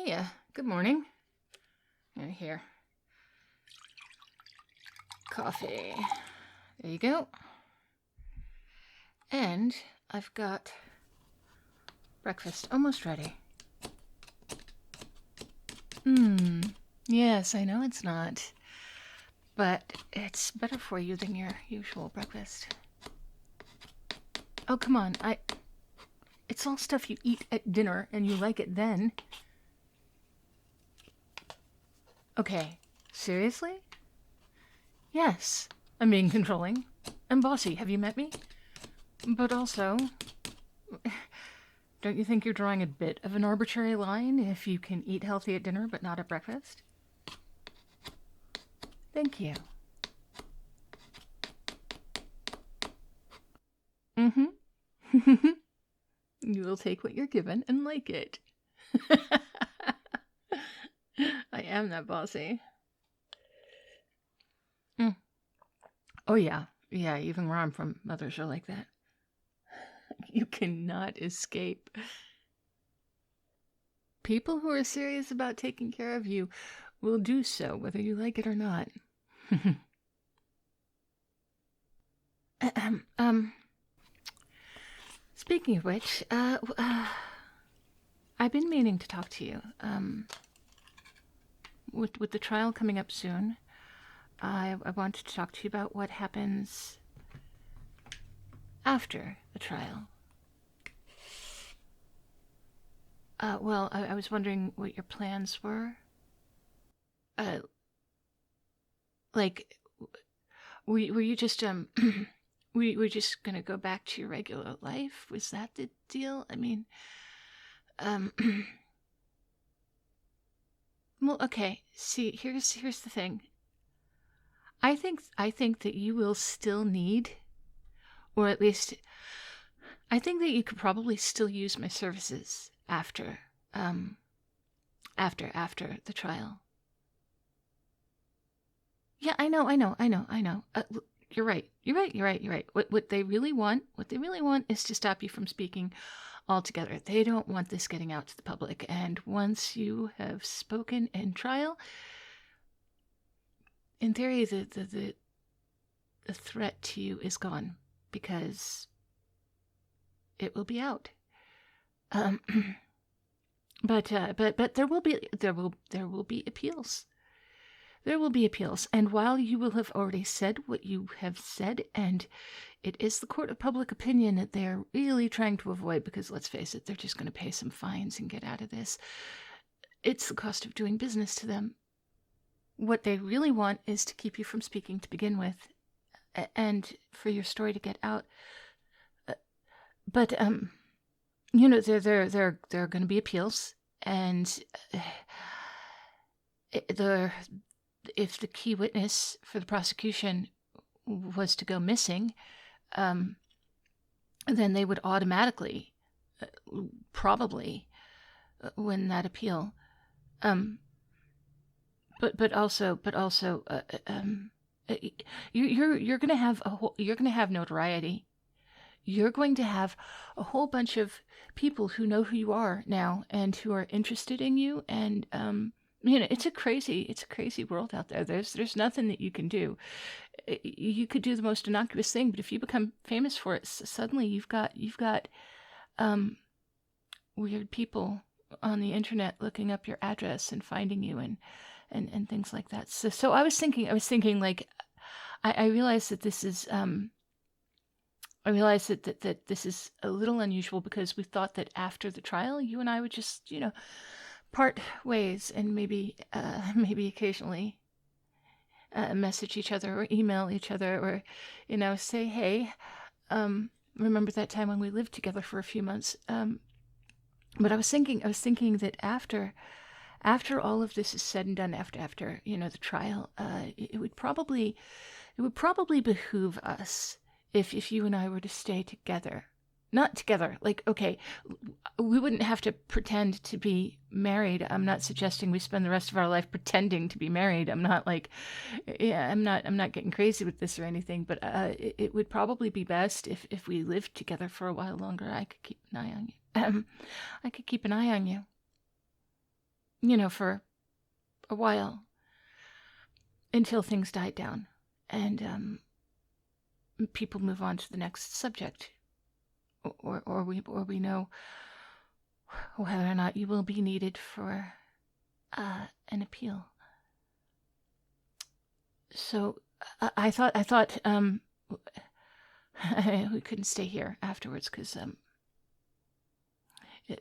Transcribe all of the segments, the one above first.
Hey, good morning. Here. Coffee. There you go. And I've got breakfast almost ready. Yes, I know it's not. But it's better for you than your usual breakfast. Oh, come on. It's all stuff you eat at dinner and you like it then. Okay, seriously? Yes, I'm being controlling. I'm bossy, have you met me? But also, don't you think you're drawing a bit of an arbitrary line if you can eat healthy at dinner but not at breakfast? Thank you. You will take what you're given and like it. I am that bossy. Oh, yeah. Yeah, even where I'm from, mothers are like that. You cannot escape. People who are serious about taking care of you will do so, whether you like it or not. Speaking of which, I've been meaning to talk to you. With the trial coming up soon, I wanted to talk to you about what happens after the trial. Well, I was wondering what your plans were. Like, were you just, were just gonna go back to your regular life? Was that the deal? I mean, well, okay. See, here's the thing. I think that you will still need, or at least, I think that you could probably still use my services after the trial. Yeah, I know. You're right. What they really want is to stop you from speaking altogether. They don't want this getting out to the public. And once you have spoken in trial, in theory, the threat to you is gone because it will be out. But there will be appeals. There will be appeals, and while you will have already said what you have said, and it is the court of public opinion that they're really trying to avoid, because let's face it, they're just going to pay some fines and get out of this. It's the cost of doing business to them. What they really want is to keep you from speaking to begin with, and for your story to get out. But you know, there are going to be appeals, and if the key witness for the prosecution was to go missing, then they would automatically, probably, win that appeal. But also, you're gonna have notoriety. You're going to have a whole bunch of people who know who you are now and who are interested in you, and you know, it's a crazy world out there. There's nothing that you can do. You could do the most innocuous thing, but if you become famous for it, suddenly you've got weird people on the internet looking up your address and finding you and things like that. So I was thinking like, I realized that this is I realized that this is a little unusual because we thought that after the trial, you and I would just, you know, part ways and maybe occasionally message each other or email each other, or, you know, say, hey, remember that time when we lived together for a few months? But I was thinking that after all of this is said and done, after you know, the trial, it would probably behoove us if you and I were to stay together. Not together, like, okay, we wouldn't have to pretend to be married. I'm not suggesting we spend the rest of our life pretending to be married. I'm not like, yeah, I'm not getting crazy with this or anything, but it would probably be best if we lived together for a while longer. I could keep an eye on you. I could keep an eye on you. for a while until things died down and people move on to the next subject, or we know whether or not you will be needed for an appeal. So I thought we couldn't stay here afterwards because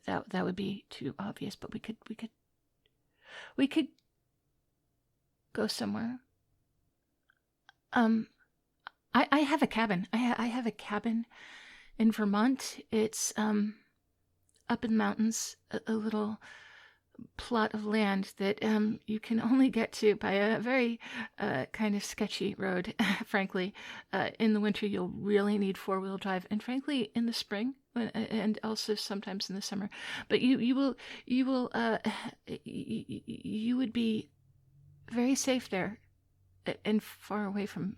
that would be too obvious. But we could go somewhere. I have a cabin. I have a cabin in Vermont. It's up in the mountains, a little plot of land that you can only get to by a very kind of sketchy road. Frankly, in the winter you'll really need 4-wheel drive, and frankly in the spring and also sometimes in the summer. But you would be very safe there and far away from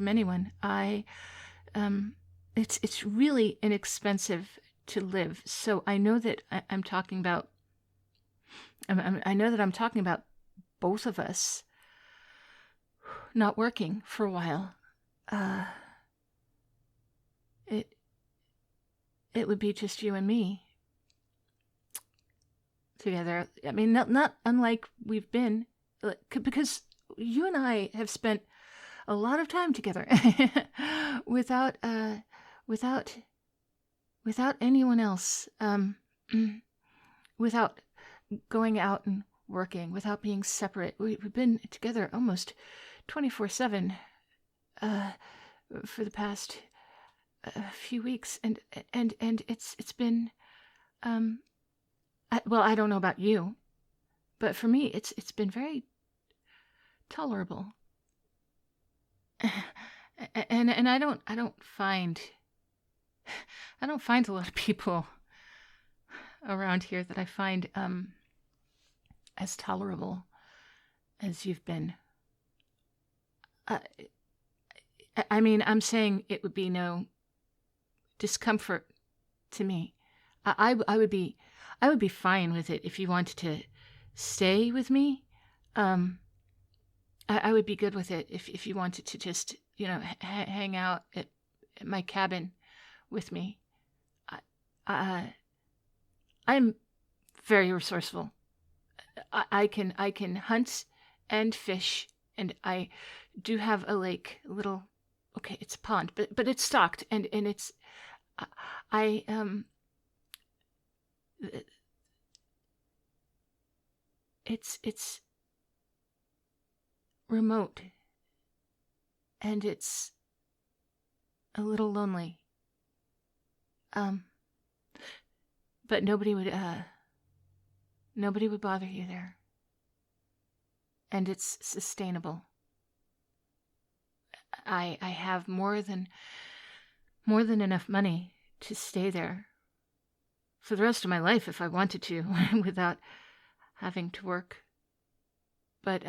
anyone. It's really inexpensive to live. So I know that I'm talking about both of us not working for a while. It would be just you and me together. I mean, not unlike we've been, because you and I have spent a lot of time together without anyone else, without going out and working, without being separate. We've been together almost 24/7 for the past few weeks, and it's been I don't know about you, but for me it's been very tolerable. And I don't find a lot of people around here that I find as tolerable as you've been. I mean, I'm saying it would be no discomfort to me. I would be fine with it if you wanted to stay with me. I would be good with it if you wanted to just hang out at my cabin with me. I'm very resourceful. I can hunt and fish, and I do have a lake, it's a pond, but it's stocked, and it's it's remote, and it's a little lonely. But nobody would bother you there. And it's sustainable. I have more than enough money to stay there for the rest of my life if I wanted to without having to work. But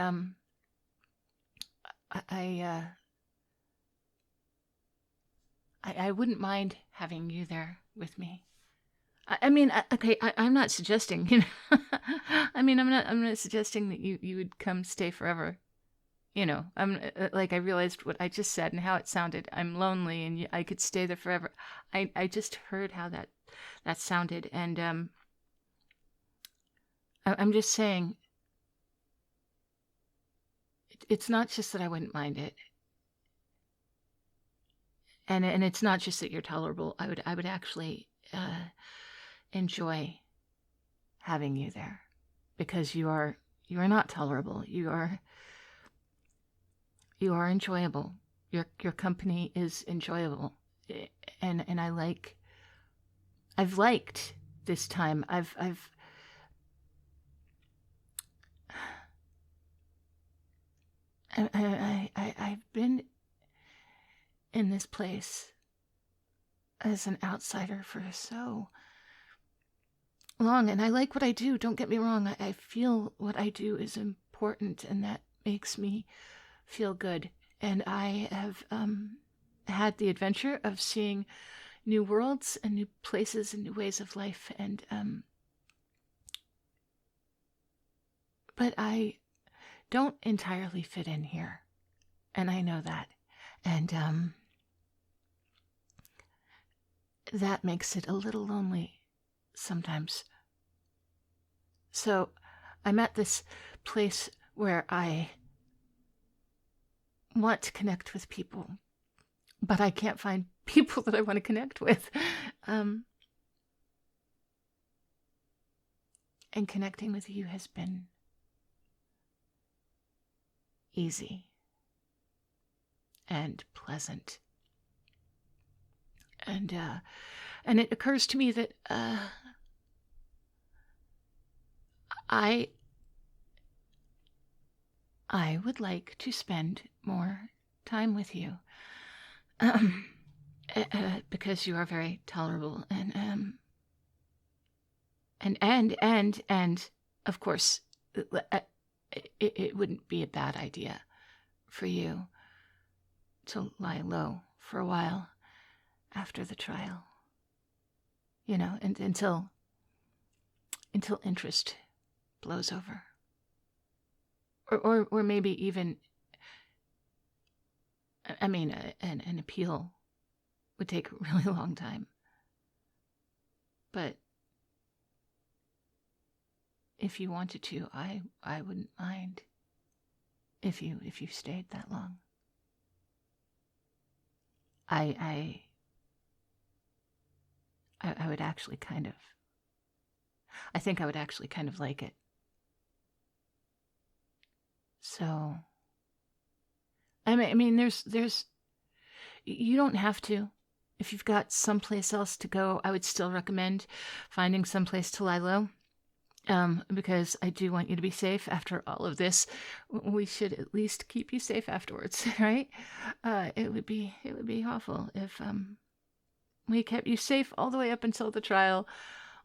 I wouldn't mind having you there with me. I mean, okay, I'm not suggesting, I mean, I'm not suggesting that you would come stay forever. I'm I realized what I just said and how it sounded. I'm lonely and I could stay there forever. I just heard how that sounded, and I'm just saying, it's not just that I wouldn't mind it. And it's not just that you're tolerable. I would actually enjoy having you there, because you are not tolerable. You are enjoyable. Your company is enjoyable, and I've liked this time. I've been in this place as an outsider for so long, and I like what I do. Don't get me wrong. I feel what I do is important, and that makes me feel good. And I have had the adventure of seeing new worlds and new places and new ways of life, and but I don't entirely fit in here. And I know that. And that makes it a little lonely sometimes. So I'm at this place where I want to connect with people, but I can't find people that I want to connect with. And connecting with you has been easy and pleasant. And it occurs to me that I would like to spend more time with you, because you are very tolerable, and of course, it wouldn't be a bad idea for you to lie low for a while after the trial, and until interest blows over, or maybe even, I mean, an appeal would take a really long time, but if you wanted to, I wouldn't mind if you stayed that long. I would actually I think I would actually kind of like it. So, I mean, there's, you don't have to. If you've got someplace else to go, I would still recommend finding someplace to lie low. Because I do want you to be safe after all of this. We should at least keep you safe afterwards, right? It would be awful if we kept you safe all the way up until the trial,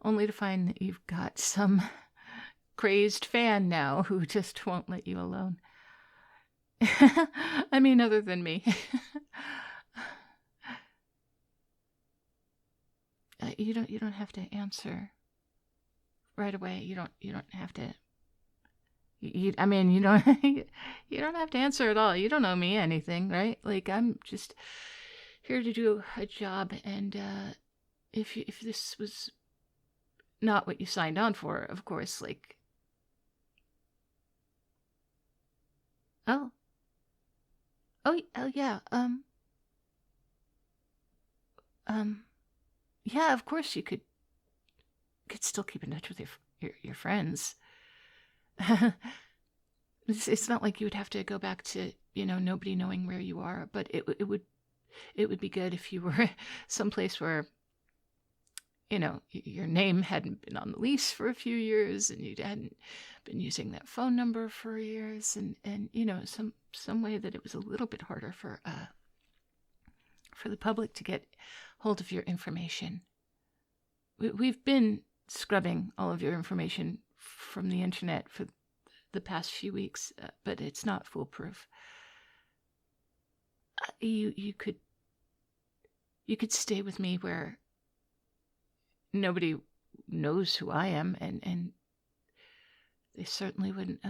only to find that you've got some crazed fan now who just won't let you alone. I mean, other than me. You don't have to answer right away. You don't have to. I mean, you don't have to answer at all. You don't owe me anything, right? Like, I'm just here to do a job, and if this was not what you signed on for, of course, like, oh yeah, yeah, of course you could still keep in touch with your friends. It's not like you would have to go back to, nobody knowing where you are, but it would be good if you were someplace where, your name hadn't been on the lease for a few years, and you hadn't been using that phone number for years, and some way that it was a little bit harder for the public to get hold of your information. We've been scrubbing all of your information from the internet for the past few weeks, but it's not foolproof. You could stay with me where nobody knows who I am, and they certainly wouldn't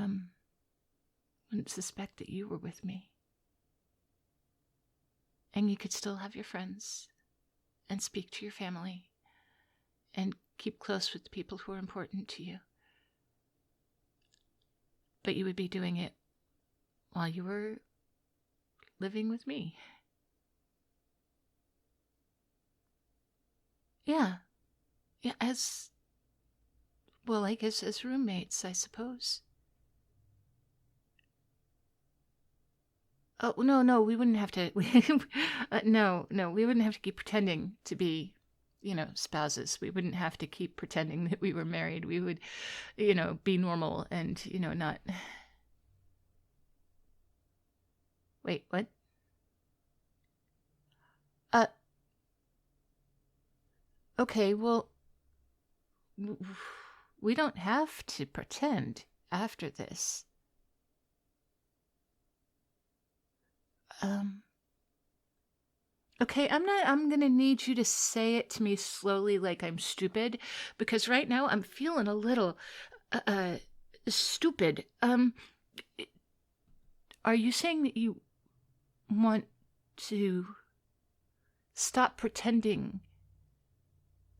suspect that you were with me. And you could still have your friends and speak to your family and keep close with the people who are important to you. But you would be doing it while you were living with me. Yeah, as roommates, I suppose. Oh, no, we wouldn't have to. No, we wouldn't have to keep pretending to be, spouses. We wouldn't have to keep pretending that we were married. We would, be normal and, not. Wait, what? Okay, well, we don't have to pretend after this. Okay, I'm gonna need you to say it to me slowly like I'm stupid, because right now I'm feeling a little, stupid. Are you saying that you want to stop pretending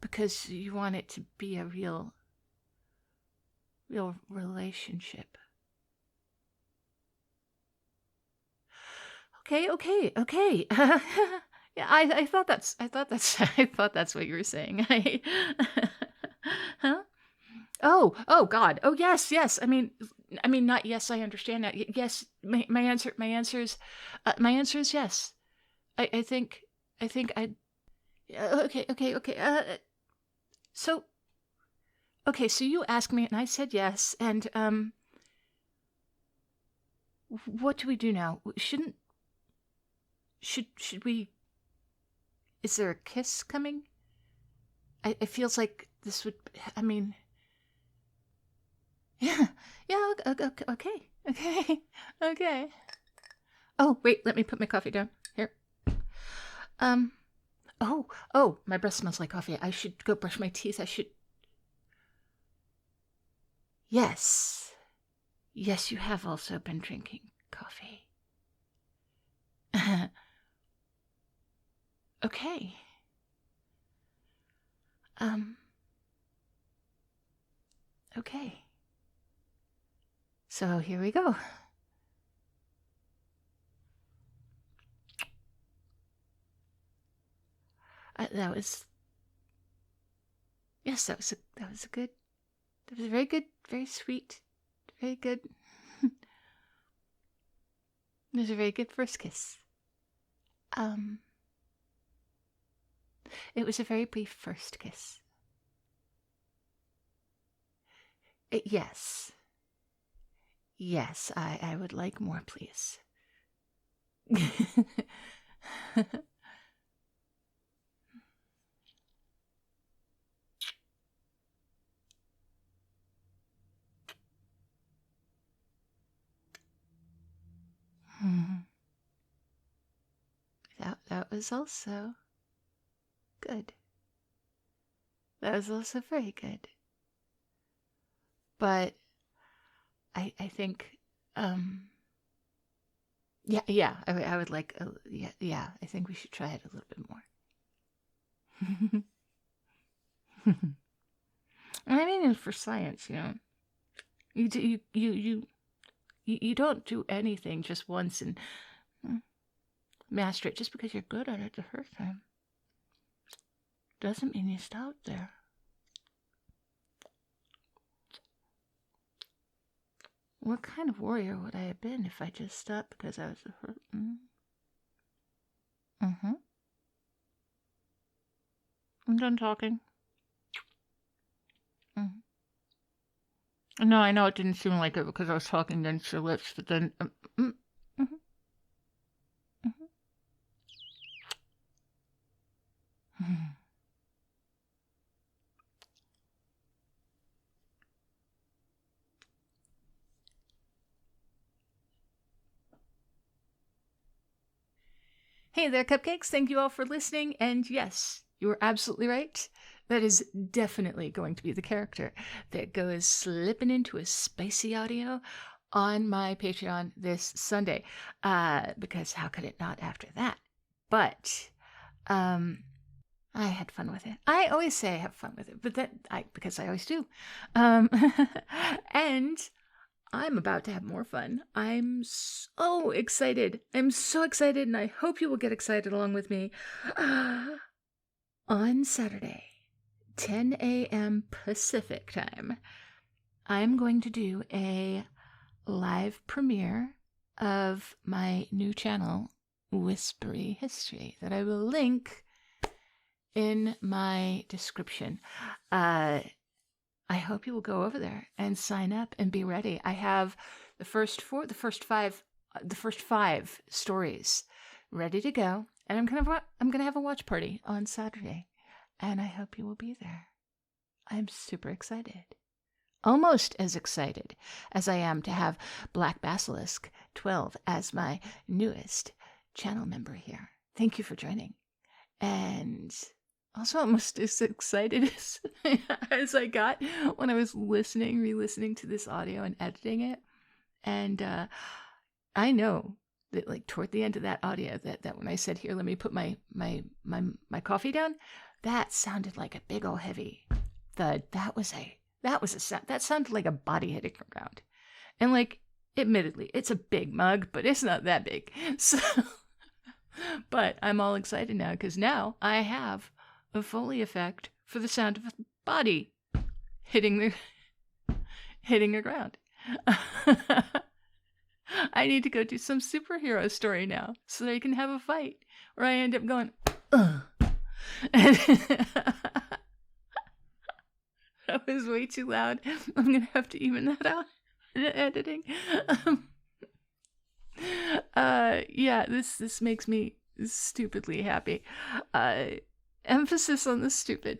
because you want it to be a real relationship? Okay. Yeah, I thought that's I thought that's what you were saying. Huh? Oh God. Oh yes. I mean not yes, I understand that. Yes, my answer is yes. I think I okay. So okay, so you asked me and I said yes, and what do we do now? Should we, is there a kiss coming? It feels like this would, I mean, yeah, okay. Oh, wait, let me put my coffee down. Here. Oh, my breath smells like coffee. I should go brush my teeth. Yes, you have also been drinking coffee. Okay. Okay. So here we go. That was very good, very sweet, very good. It was a very good first kiss. It was a very brief first kiss. Yes, I would like more, please. That was also good. That was also very good. But I think yeah, I would like yeah, I think we should try it a little bit more. I mean, for science, you know, you don't do anything just once and master it just because you're good at it the first time. Doesn't mean you stop there. What kind of warrior would I have been if I just stopped because I was the first? I'm done talking. No, I know it didn't seem like it because I was talking against your lips, but then. Hey there, cupcakes. Thank you all for listening. And yes, you were absolutely right. That is definitely going to be the character that goes slipping into a spicy audio on my Patreon this Sunday. Because how could it not after that? But I had fun with it. I always say I have fun with it, but because I always do. And I'm about to have more fun. I'm so excited. And I hope you will get excited along with me. On Saturday, 10 a.m. Pacific time, I'm going to do a live premiere of my new channel, Whispery History, that I will link in my description. I hope you will go over there and sign up and be ready. I have the first five stories ready to go, and I'm gonna have a watch party on Saturday, and I hope you will be there. I'm super excited, almost as excited as I am to have Black Basilisk 12 as my newest channel member here. Thank you for joining, and also almost as excited as I got when I was re-listening to this audio and editing it. And I know that like toward the end of that audio that when I said, here, let me put my coffee down, that sounded like a big old heavy thud. That was a sound that sounded like a body hitting the ground. And like, admittedly, it's a big mug, but it's not that big. So but I'm all excited now because now I have a Foley effect for the sound of a body hitting the ground. I need to go do some superhero story now so that I can have a fight where I end up going, ugh. That was way too loud. I'm going to have to even that out in editing. Yeah, this makes me stupidly happy. Emphasis on the stupid.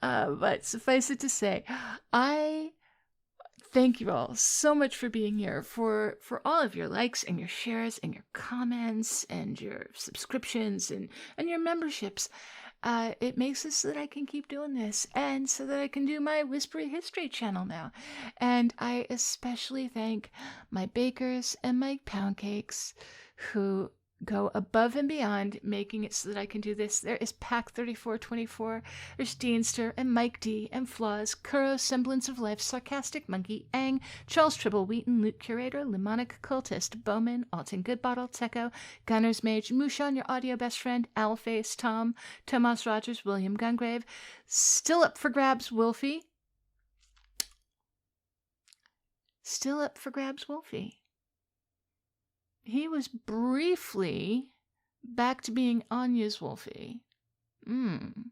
But suffice it to say, I thank you all so much for being here, for all of your likes and your shares and your comments and your subscriptions and your memberships. It makes it so that I can keep doing this and so that I can do my Whispery History channel now. And I especially thank my bakers and my pound cakes who go above and beyond making it so that I can do this. There is Pack3424, there's Deanster and Mike D and Flaws, Kuro, Semblance of Life, Sarcastic Monkey, Ang, Charles Tribble, Wheaton, Loot Curator, Lemonic Cultist, Bowman, Alton Goodbottle, Techo, Gunner's Mage, Mushan, your audio best friend, Owlface, Tom, Tomas Rogers, William Gungrave, Still Up for Grabs, Wolfie. Still Up for Grabs, Wolfie. He was briefly back to being Anya's Wolfie. And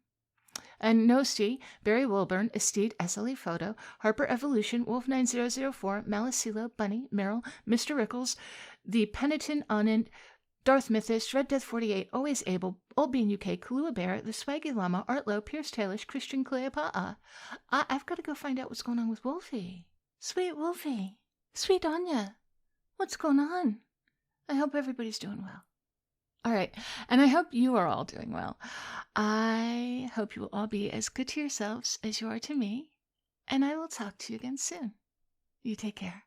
Nosti, Barry Wilburn, Estede, SLE Photo, Harper Evolution, Wolf9004, Malicilo, Bunny, Meryl, Mr. Rickles, The Penitent Anand, Darth Mythos, Red Death 48, Always Able, Old Bean UK, Kalua Bear, The Swaggy Llama, Art Low, Pierce Tailish, Christian Cleopatra. I've got to go find out what's going on with Wolfie. Sweet Wolfie. Sweet Anya. What's going on? I hope everybody's doing well. All right, and I hope you are all doing well. I hope you will all be as good to yourselves as you are to me, and I will talk to you again soon. You take care.